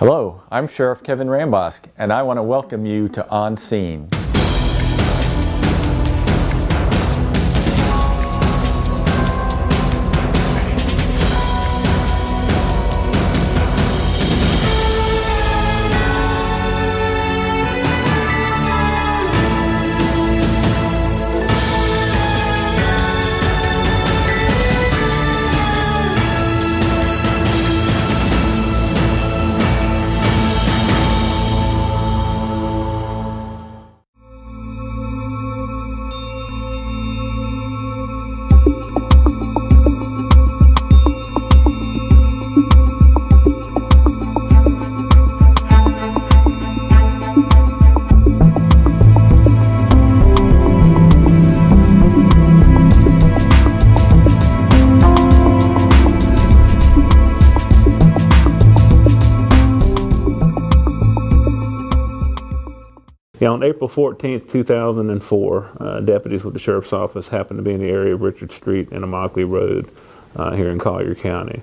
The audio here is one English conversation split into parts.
Hello, I'm Sheriff Kevin Rambosk, and I want to welcome you to On Scene. Yeah, on April 14th, 2004, deputies with the Sheriff's Office happened to be in the area of Richard Street and Immokalee Road here in Collier County.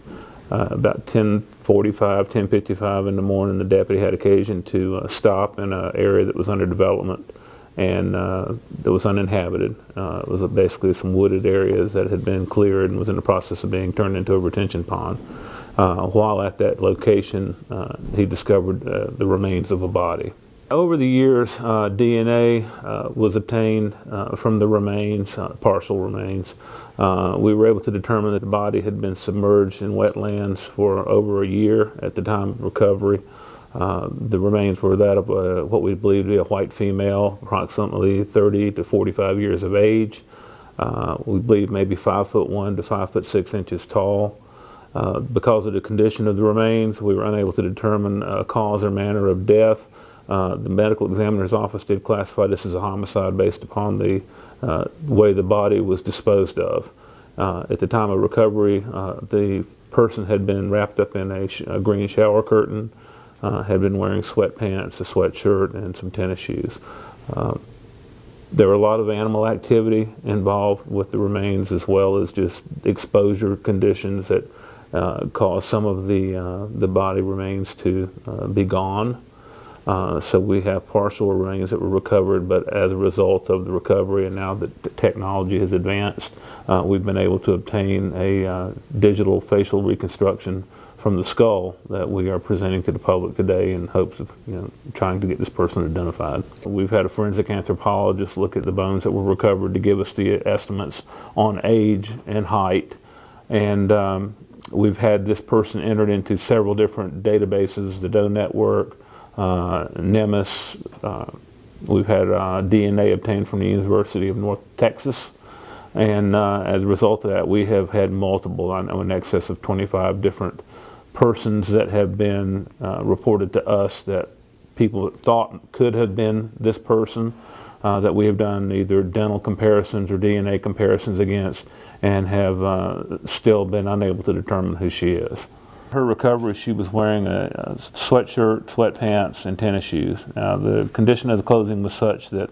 About 10:45, 10:55 in the morning, the deputy had occasion to stop in an area that was under development and that was uninhabited. It was basically some wooded areas that had been cleared and was in the process of being turned into a retention pond. While at that location, he discovered the remains of a body. Over the years, DNA was obtained from the remains, partial remains. We were able to determine that the body had been submerged in wetlands for over a year at the time of recovery. The remains were that of what we believe to be a white female, approximately 30 to 45 years of age. We believe maybe 5'1" to 5'6" inches tall. Because of the condition of the remains, we were unable to determine a cause or manner of death. The medical examiner's office did classify this as a homicide based upon the way the body was disposed of. At the time of recovery, the person had been wrapped up in a green shower curtain, had been wearing sweatpants, a sweatshirt, and some tennis shoes. There were a lot of animal activity involved with the remains, as well as just exposure conditions that caused some of the body remains to be gone. So we have partial remains that were recovered, but as a result of the recovery and now that the technology has advanced, we've been able to obtain a digital facial reconstruction from the skull that we are presenting to the public today in hopes of trying to get this person identified. We've had a forensic anthropologist look at the bones that were recovered to give us the estimates on age and height, and we've had this person entered into several different databases, the Doe Network, NEMIS. We've had DNA obtained from the University of North Texas, and as a result of that, we have had multiple, I know in excess of 25 different persons that have been reported to us that people thought could have been this person, that we have done either dental comparisons or DNA comparisons against, and have still been unable to determine who she is. Her recovery, she was wearing a sweatshirt, sweatpants, and tennis shoes. Now, the condition of the clothing was such that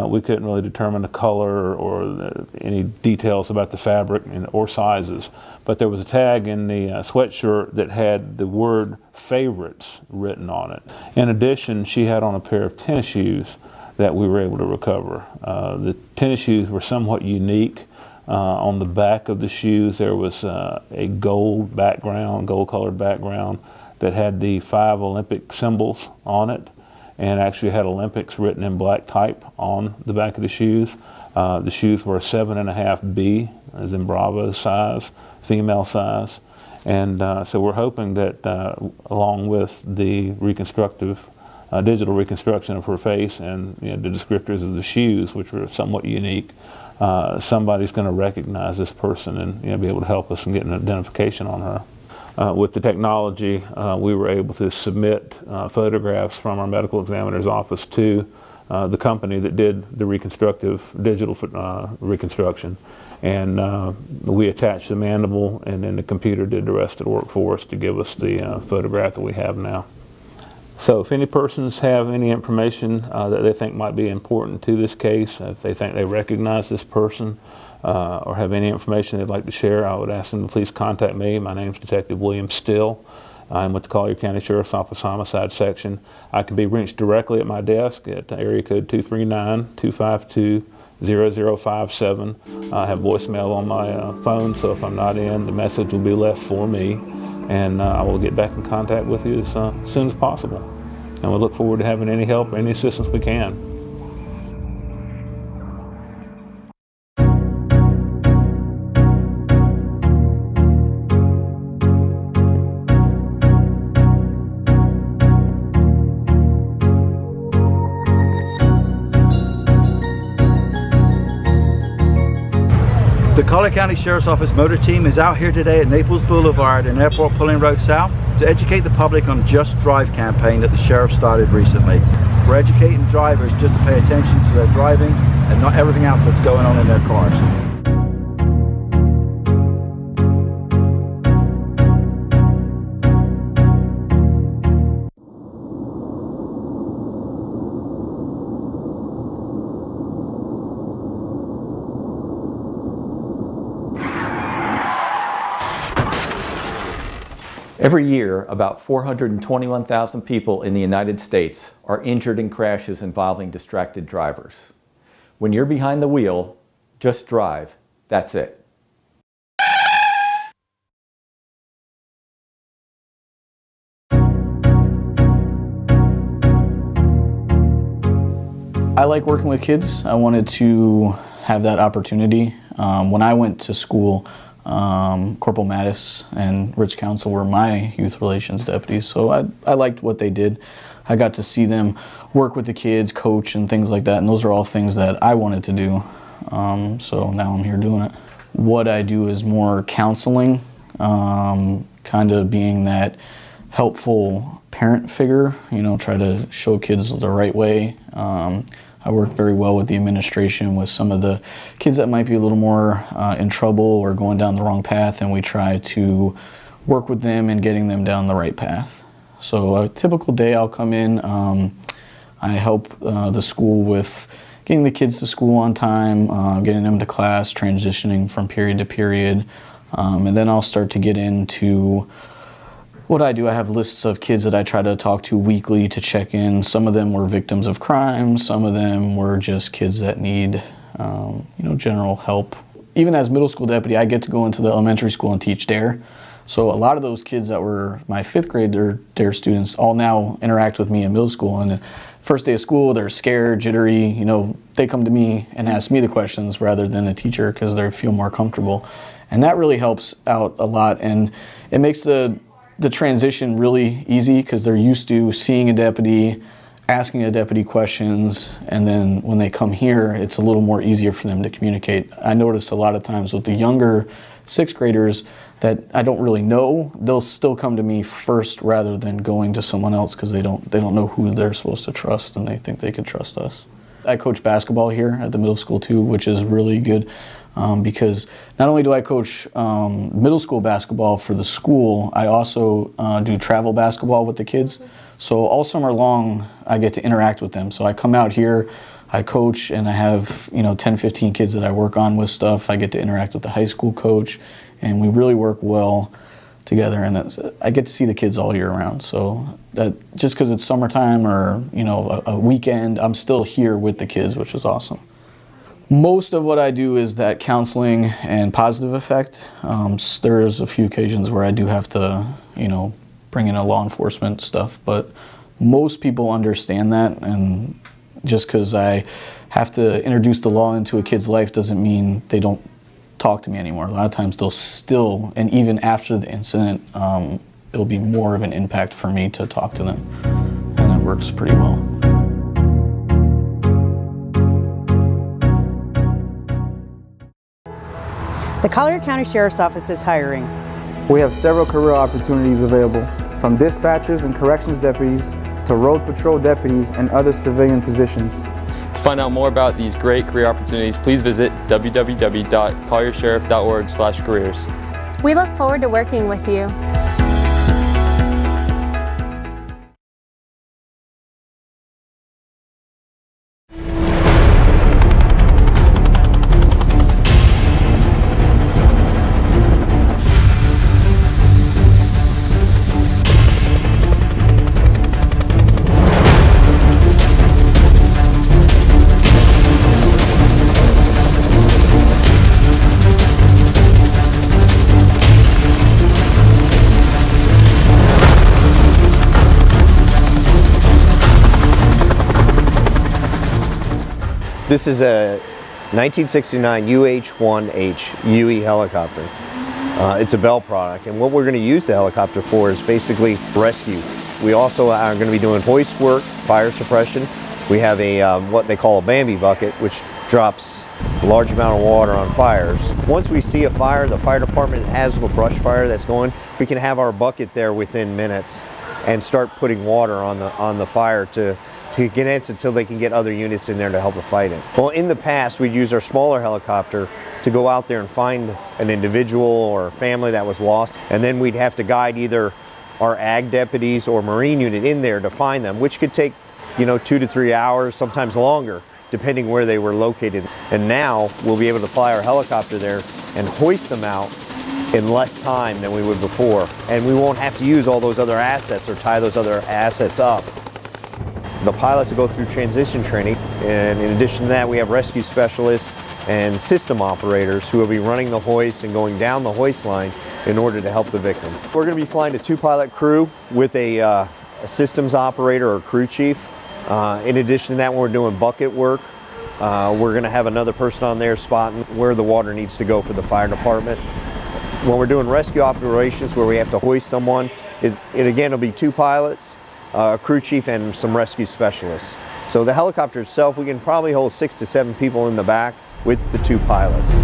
we couldn't really determine the color or any details about the fabric or sizes. But there was a tag in the sweatshirt that had the word favorites written on it. In addition, she had on a pair of tennis shoes that we were able to recover. The tennis shoes were somewhat unique. On the back of the shoes there was a gold background, gold-colored background that had the 5 Olympic symbols on it, and actually had Olympics written in black type on the back of the shoes. The shoes were a 7.5B, as in Bravo size, female size, and so we're hoping that along with the reconstructive digital reconstruction of her face and the descriptors of the shoes, which were somewhat unique, somebody's going to recognize this person and be able to help us in getting an identification on her. With the technology, we were able to submit photographs from our medical examiner's office to the company that did the reconstructive digital reconstruction, and we attached the mandible, and then the computer did the rest of the work for us to give us the photograph that we have now. So if any persons have any information that they think might be important to this case, if they think they recognize this person or have any information they'd like to share, I would ask them to please contact me. My name is Detective William Still, I'm with the Collier County Sheriff's Office Homicide Section. I can be reached directly at my desk at area code 239-252-0057. I have voicemail on my phone, so if I'm not in, the message will be left for me, and I will get back in contact with you as soon as possible. And we look forward to having any help, any assistance we can. The Collier County Sheriff's Office motor team is out here today at Naples Boulevard and Airport Pulling Road South to educate the public on Just Drive campaign that the sheriff started recently. We're educating drivers just to pay attention to their driving and not everything else that's going on in their cars. Every year, about 421,000 people in the United States are injured in crashes involving distracted drivers. When you're behind the wheel, just drive. That's it. I like working with kids. I wanted to have that opportunity. When I went to school, Corporal Mattis and Rich Council were my youth relations deputies, so I liked what they did. I got to see them work with the kids, coach, and things like that, and those are all things that I wanted to do. So now I'm here doing it. What I do is more counseling, kind of being that helpful parent figure, you know, try to show kids the right way. I work very well with the administration with some of the kids that might be a little more in trouble or going down the wrong path, and we try to work with them and getting them down the right path. So a typical day I'll come in, I help the school with getting the kids to school on time, getting them to class, transitioning from period to period, and then I'll start to get into what I do. I have lists of kids that I try to talk to weekly to check in. Some of them were victims of crime. Some of them were just kids that need, you know, general help. Even as middle school deputy, I get to go into the elementary school and teach DARE. So a lot of those kids that were my 5th grade DARE students all now interact with me in middle school. And the first day of school, they're scared, jittery. You know, they come to me and ask me the questions rather than a teacher because they feel more comfortable. And that really helps out a lot. And it makes the transition really easy because they're used to seeing a deputy, asking a deputy questions, and then when they come here, it's a little more easier for them to communicate. I notice a lot of times with the younger 6th graders that I don't really know, they'll still come to me first rather than going to someone else because they don't know who they're supposed to trust and they think they can trust us. I coach basketball here at the middle school too, which is really good. Because not only do I coach middle school basketball for the school, I also do travel basketball with the kids. So all summer long, I get to interact with them. So I come out here, I coach, and I have 10, 15 kids that I work on with stuff. I get to interact with the high school coach, and we really work well together. And I get to see the kids all year round. So that just because it's summertime or a weekend, I'm still here with the kids, which is awesome. Most of what I do is that counseling and positive effect. There's a few occasions where I do have to, bring in a law enforcement stuff, but most people understand that, and just because I have to introduce the law into a kid's life doesn't mean they don't talk to me anymore. A lot of times they'll still, and even after the incident, it'll be more of an impact for me to talk to them, and it works pretty well. The Collier County Sheriff's Office is hiring. We have several career opportunities available, from dispatchers and corrections deputies to road patrol deputies and other civilian positions. To find out more about these great career opportunities, please visit www.colliersheriff.org/careers. We look forward to working with you. This is a 1969 UH-1H UE helicopter. It's a Bell product, and what we're going to use the helicopter for is basically rescue. We also are going to be doing hoist work, fire suppression. We have a what they call a Bambi bucket, which drops a large amount of water on fires. Once we see a fire, the fire department has a brush fire that's going, we can have our bucket there within minutes and start putting water on the fire to get it until they can get other units in there to help the fight it. Well, in the past, we'd use our smaller helicopter to go out there and find an individual or a family that was lost, and then we'd have to guide either our ag deputies or marine unit in there to find them, which could take, you know, 2 to 3 hours, sometimes longer, depending where they were located. And now we'll be able to fly our helicopter there and hoist them out in less time than we would before. And we won't have to use all those other assets or tie those other assets up. The pilots will go through transition training, and in addition to that, we have rescue specialists and system operators who will be running the hoist and going down the hoist line in order to help the victim. We're going to be flying a 2-pilot crew with a systems operator or crew chief. In addition to that, when we're doing bucket work, we're going to have another person on there spotting where the water needs to go for the fire department. When we're doing rescue operations where we have to hoist someone, it again will be 2 pilots, a crew chief, and some rescue specialists. So the helicopter itself, we can probably hold 6 to 7 people in the back with the 2 pilots.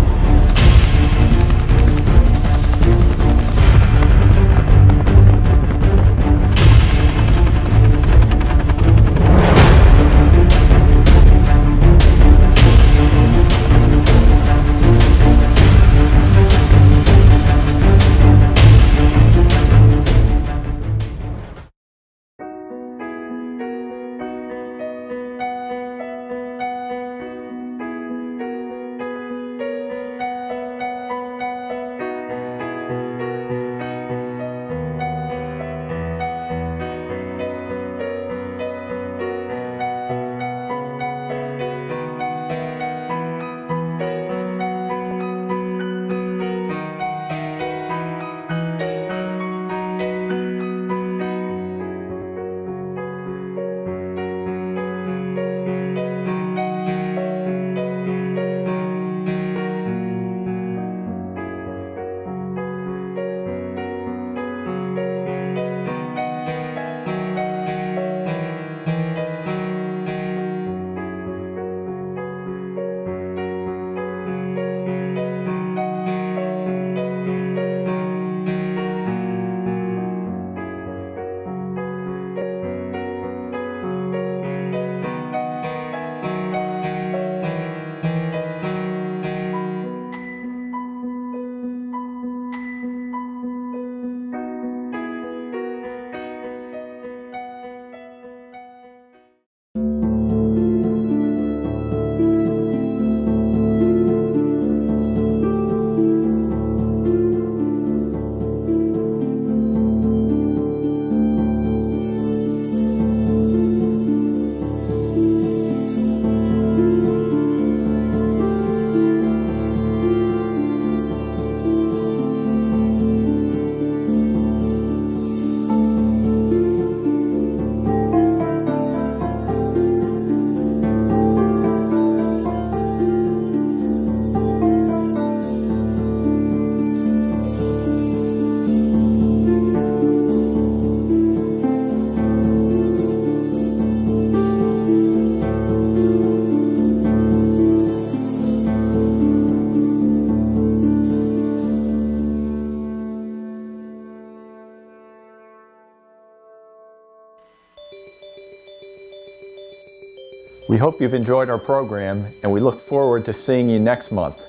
We hope you've enjoyed our program, and we look forward to seeing you next month.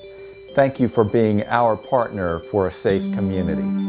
Thank you for being our partner for a safe community.